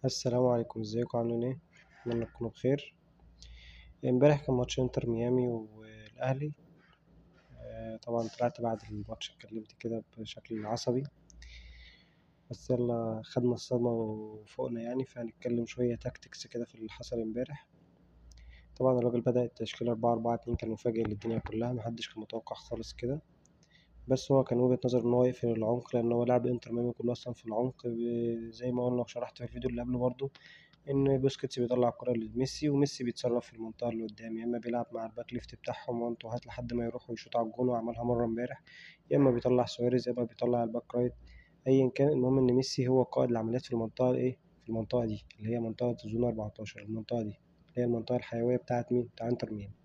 السلام عليكم، ازيكم عاملين ايه؟ اتمنى تكونوا بخير. امبارح كان ماتش انتر ميامي والاهلي. طبعا طلعت بعد الماتش اتكلمت كده بشكل عصبي، بس يلا خدنا الصدمة وفوقنا يعني، فهنتكلم شوية تاكتكس كده في اللي حصل امبارح. طبعا الراجل بدأ التشكيلة 4-4-2، كان مفاجئ للدنيا كلها، محدش كان متوقع خالص كده. بس هو كان وجهة نظر إن هو يقفل العمق، لأن هو لعب انتر ميامي كله أصلا في العمق، زي ما قلنا وشرحت في الفيديو اللي قبله برضه، ان بوسكيتس بيطلع الكرة لميسي، وميسي بيتصرف في المنطقة اللي قدام، يا اما بيلعب مع الباك ليفت بتاعهم وانتو هات لحد ما يروحوا يشوط على الجون، وعملها مرة امبارح، يا اما بيطلع سواريز، يا اما بيطلع الباك رايت. ايا كان، المهم ان ميسي هو قائد العمليات في المنطقة ايه، في المنطقة دي اللي هي منطقة زون 14، المنطقة دي اللي هي المنطقة الحيوية بتاعت مين، بتاع انتر ميامي.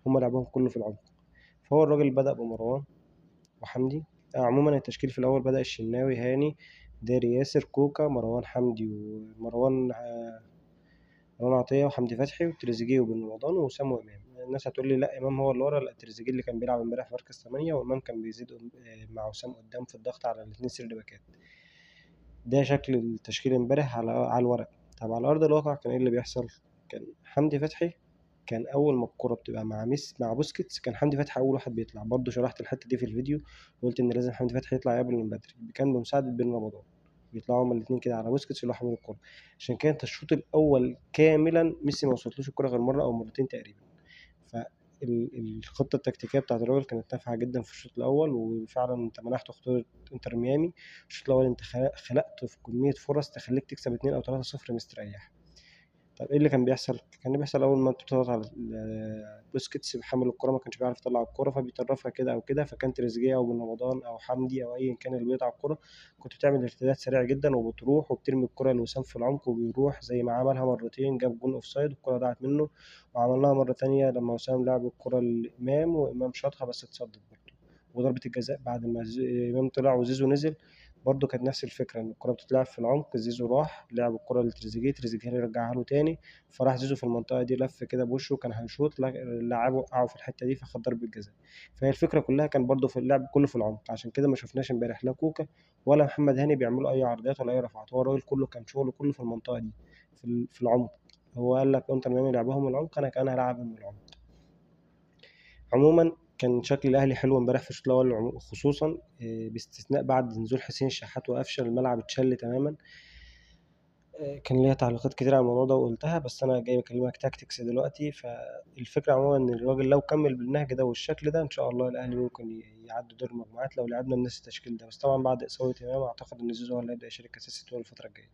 هما لعبهم كله في العمق. فهو الراجل بدأ بمروان وحمدي. عموما التشكيل في الأول بدأ الشناوي، هاني، داري ياسر، كوكا، مروان حمدي، ومروان مروان عطية، وحمدي فتحي، وتريزيجيه، وبن رمضان، ووسام، وإمام. الناس هتقول لي لا إمام هو اللي ورا، لا، تريزيجيه اللي كان بيلعب امبارح في مركز 8، وإمام كان بيزيد مع وسام قدام في الضغط على الاتنين سيرد باكات. ده شكل التشكيل امبارح على الورق. طب على أرض الواقع كان إيه اللي بيحصل؟ كان حمدي فتحي، كان أول ما الكرة بتبقى مع بوسكيتس، كان حمدي فتحي أول واحد بيطلع. برضه شرحت الحتة دي في الفيديو، وقلت إن لازم حمدي فتحي يطلع قبل من بدري، كان بمساعدة بن رمضان، بيطلعوا هما الاتنين كده على بوسكيتس اللي هو حامل الكرة. عشان كده انت الشوط الأول كاملا ميسي ما وصلتلوش الكرة غير مرة أو مرتين تقريبا. فالخطة التكتيكية بتاعت الراجل كانت نافعة جدا في الشوط الأول، وفعلا انت منحت خطوط انتر ميامي. الشوط الأول انت خلقت في كمية فرص تخليك تكسب 2 أو 3-0 مستريح. طب ايه اللي كان بيحصل؟ كان بيحصل اول ما انت بتضغط على بوسكيتس بحمل الكرة، ما كانش بيعرف يطلع الكرة، فبيطرفها كده او كده، فكان تريزيجيه او بن رمضان او حمدي او ايا كان اللي بيقطع الكرة، كنت بتعمل ارتداد سريع جدا وبتروح وبترمي الكرة لوسام في العمق، وبيروح زي ما عملها مرتين، جاب جون اوفسايد الكرة ضاعت منه، وعملناها مرة تانية لما وسام لعب الكرة لإمام وإمام شاطها بس اتصدت برضه. وضربة الجزاء بعد ما إمام طلع وزيزو نزل، برضه كانت نفس الفكرة، إن الكرة بتتلعب في العمق، زيزو راح لعب الكرة لتريزيجيه، تريزيجيه رجعها له تاني، فراح زيزو في المنطقة دي لف كده بوشه، كان هيشوط، اللاعب وقعه في الحتة دي فخد ضربة جزاء. فهي الفكرة كلها كان برضه في اللعب كله في العمق، عشان كده ما شفناش امبارح لا كوكا ولا محمد هاني بيعملوا أي عرضيات ولا أي رفعات. هو الراجل كله كان شغله كله في المنطقة دي، في العمق. هو قال لك انتر ميامي لعبهم من العمق، انا كان هلعبهم من العمق. عموما كان شكل الاهلي حلو امبارح في الشوط الاول خصوصا، باستثناء بعد نزول حسين الشحات وقفشه، الملعب اتشل تماما. كان ليا تعليقات كتير على الموضوع ده وقلتها، بس انا جاي بكلمك تاكتكس دلوقتي. فالفكره عموما ان الراجل لو كمل بالنهج ده والشكل ده، ان شاء الله الاهلي ممكن يعدي دور المجموعات لو لعبنا بنفس التشكيل ده. بس طبعا بعد اصابه امام اعتقد ان زيزو هو اللي هيبدا يشارك اساسي طول الفتره الجايه.